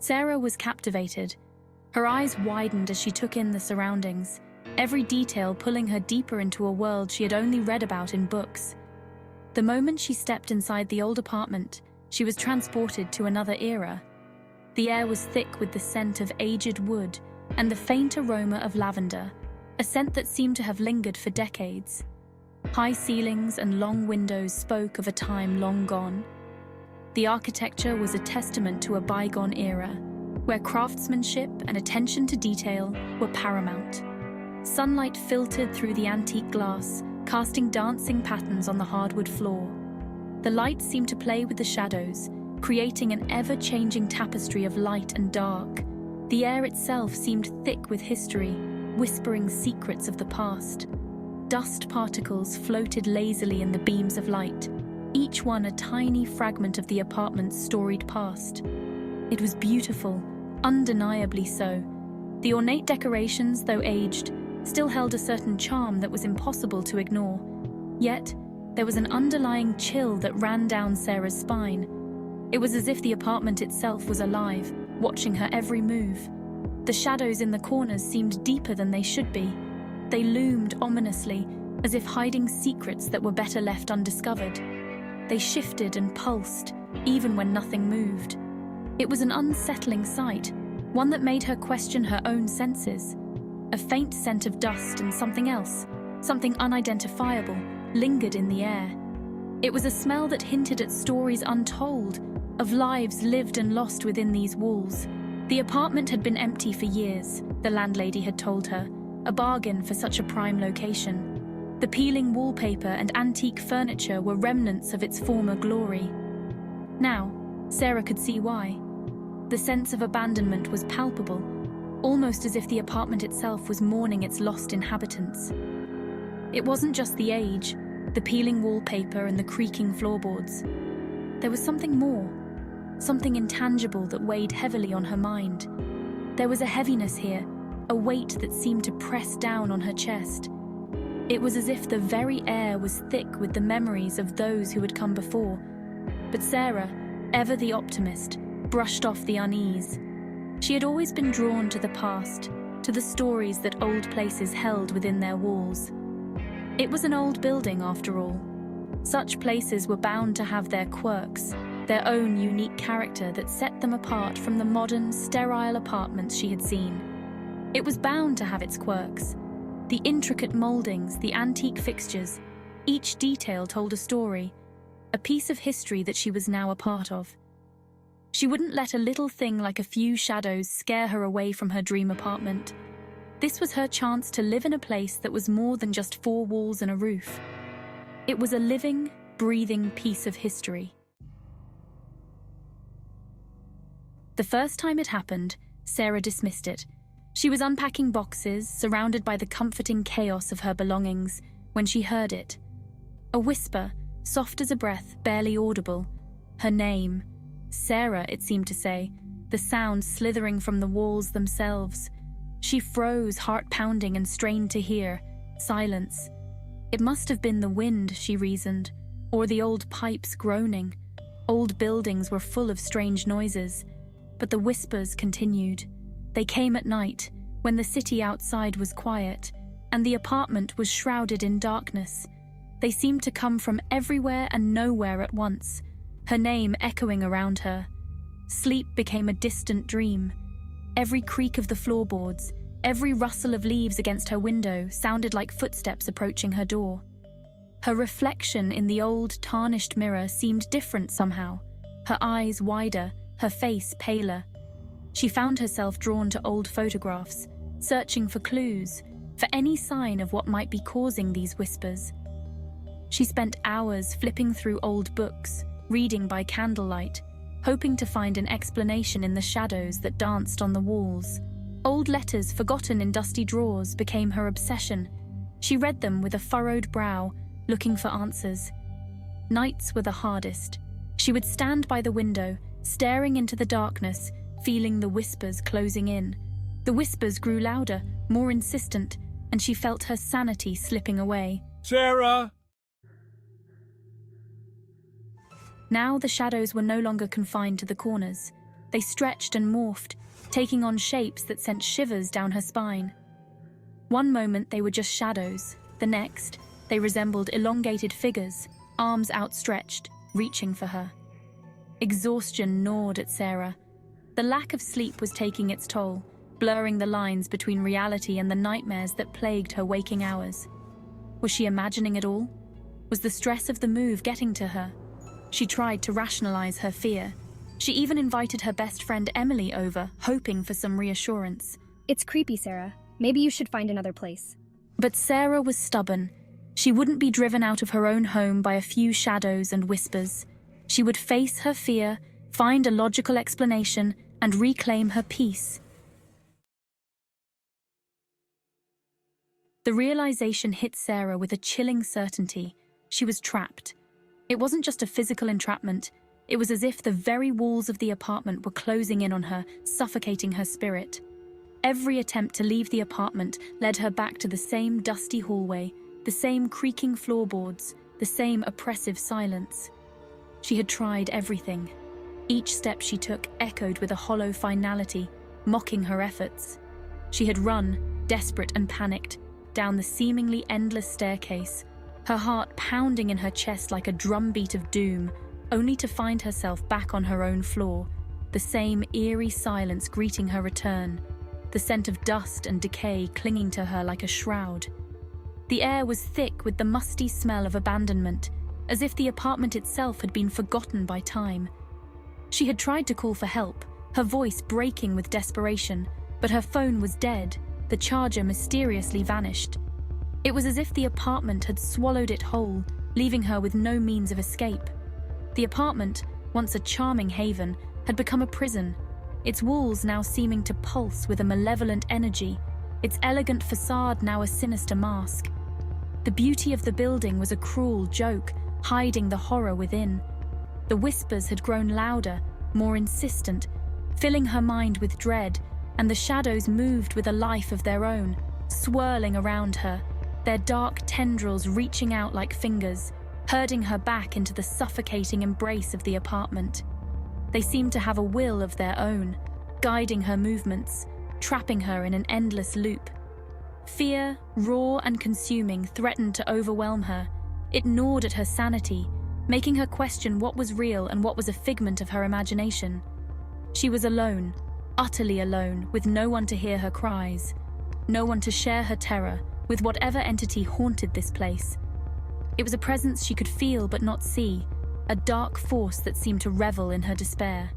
Sara was captivated. Her eyes widened as she took in the surroundings, every detail pulling her deeper into a world she had only read about in books. The moment she stepped inside the old apartment, she was transported to another era. The air was thick with the scent of aged wood and the faint aroma of lavender, a scent that seemed to have lingered for decades. High ceilings and long windows spoke of a time long gone. The architecture was a testament to a bygone era, where craftsmanship and attention to detail were paramount. Sunlight filtered through the antique glass, casting dancing patterns on the hardwood floor. The light seemed to play with the shadows, creating an ever-changing tapestry of light and dark. The air itself seemed thick with history, whispering secrets of the past. Dust particles floated lazily in the beams of light, each one a tiny fragment of the apartment's storied past. It was beautiful, undeniably so. The ornate decorations, though aged, still held a certain charm that was impossible to ignore. Yet, there was an underlying chill that ran down Sara's spine. It was as if the apartment itself was alive, watching her every move. The shadows in the corners seemed deeper than they should be. They loomed ominously, as if hiding secrets that were better left undiscovered. They shifted and pulsed, even when nothing moved. It was an unsettling sight, one that made her question her own senses. A faint scent of dust and something else, something unidentifiable, lingered in the air. It was a smell that hinted at stories untold, of lives lived and lost within these walls. The apartment had been empty for years, the landlady had told her, a bargain for such a prime location. The peeling wallpaper and antique furniture were remnants of its former glory. Now, Sara could see why. The sense of abandonment was palpable, almost as if the apartment itself was mourning its lost inhabitants. It wasn't just the age, the peeling wallpaper and the creaking floorboards. There was something more, something intangible that weighed heavily on her mind. There was a heaviness here, a weight that seemed to press down on her chest. It was as if the very air was thick with the memories of those who had come before. But Sara, ever the optimist, brushed off the unease. She had always been drawn to the past, to the stories that old places held within their walls. It was an old building, after all. Such places were bound to have their quirks, their own unique character that set them apart from the modern, sterile apartments she had seen. It was bound to have its quirks. The intricate moldings, the antique fixtures, each detail told a story, a piece of history that she was now a part of. She wouldn't let a little thing like a few shadows scare her away from her dream apartment. This was her chance to live in a place that was more than just four walls and a roof. It was a living, breathing piece of history. The first time it happened, Sara dismissed it. She was unpacking boxes, surrounded by the comforting chaos of her belongings, when she heard it. A whisper, soft as a breath, barely audible. Her name. Sara, it seemed to say, the sound slithering from the walls themselves. She froze, heart pounding, and strained to hear. Silence. It must have been the wind, she reasoned, or the old pipes groaning. Old buildings were full of strange noises, but the whispers continued. They came at night, when the city outside was quiet, and the apartment was shrouded in darkness. They seemed to come from everywhere and nowhere at once, her name echoing around her. Sleep became a distant dream. Every creak of the floorboards, every rustle of leaves against her window sounded like footsteps approaching her door. Her reflection in the old, tarnished mirror seemed different somehow, her eyes wider, her face paler. She found herself drawn to old photographs, searching for clues, for any sign of what might be causing these whispers. She spent hours flipping through old books, reading by candlelight, hoping to find an explanation in the shadows that danced on the walls. Old letters forgotten in dusty drawers became her obsession. She read them with a furrowed brow, looking for answers. Nights were the hardest. She would stand by the window, staring into the darkness, feeling the whispers closing in. The whispers grew louder, more insistent, and she felt her sanity slipping away. Sara! Now the shadows were no longer confined to the corners. They stretched and morphed, taking on shapes that sent shivers down her spine. One moment they were just shadows, the next, they resembled elongated figures, arms outstretched, reaching for her. Exhaustion gnawed at Sara. The lack of sleep was taking its toll, blurring the lines between reality and the nightmares that plagued her waking hours. Was she imagining it all? Was the stress of the move getting to her? She tried to rationalize her fear. She even invited her best friend Emily over, hoping for some reassurance. It's creepy, Sara. Maybe you should find another place. But Sara was stubborn. She wouldn't be driven out of her own home by a few shadows and whispers. She would face her fear, find a logical explanation, and reclaim her peace. The realization hit Sara with a chilling certainty. She was trapped. It wasn't just a physical entrapment. It was as if the very walls of the apartment were closing in on her, suffocating her spirit. Every attempt to leave the apartment led her back to the same dusty hallway, the same creaking floorboards, the same oppressive silence. She had tried everything. Each step she took echoed with a hollow finality, mocking her efforts. She had run, desperate and panicked, down the seemingly endless staircase, her heart pounding in her chest like a drumbeat of doom, only to find herself back on her own floor, the same eerie silence greeting her return, the scent of dust and decay clinging to her like a shroud. The air was thick with the musty smell of abandonment, as if the apartment itself had been forgotten by time. She had tried to call for help, her voice breaking with desperation, but her phone was dead, the charger mysteriously vanished. It was as if the apartment had swallowed it whole, leaving her with no means of escape. The apartment, once a charming haven, had become a prison, its walls now seeming to pulse with a malevolent energy, its elegant facade now a sinister mask. The beauty of the building was a cruel joke, hiding the horror within. The whispers had grown louder, more insistent, filling her mind with dread, and the shadows moved with a life of their own, swirling around her, their dark tendrils reaching out like fingers, herding her back into the suffocating embrace of the apartment. They seemed to have a will of their own, guiding her movements, trapping her in an endless loop. Fear, raw and consuming, threatened to overwhelm her. It gnawed at her sanity, making her question what was real and what was a figment of her imagination. She was alone, utterly alone, with no one to hear her cries, no one to share her terror with whatever entity haunted this place. It was a presence she could feel but not see, a dark force that seemed to revel in her despair.